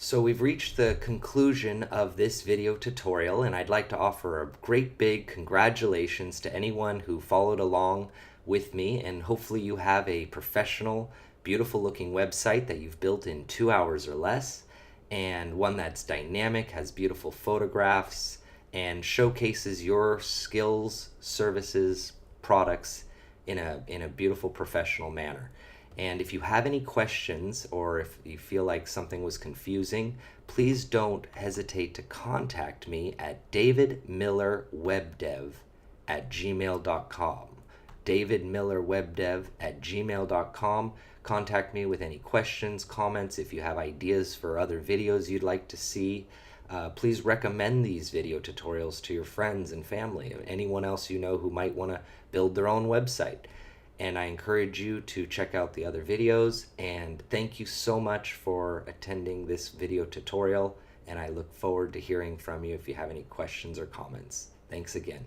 So we've reached the conclusion of this video tutorial, and I'd like to offer a great big congratulations to anyone who followed along with me, and hopefully you have a professional, beautiful looking website that you've built in 2 hours or less, and one that's dynamic, has beautiful photographs, and showcases your skills, services, products in a beautiful professional manner. And if you have any questions or if you feel like something was confusing, please don't hesitate to contact me at davidmillerwebdev@gmail.com. davidmillerwebdev@gmail.com. Contact me with any questions, comments. If you have ideas for other videos you'd like to see, please recommend these video tutorials to your friends and family, anyone else you know who might want to build their own website. And I encourage you to check out the other videos, and thank you so much for attending this video tutorial, and I look forward to hearing from you if you have any questions or comments. Thanks again.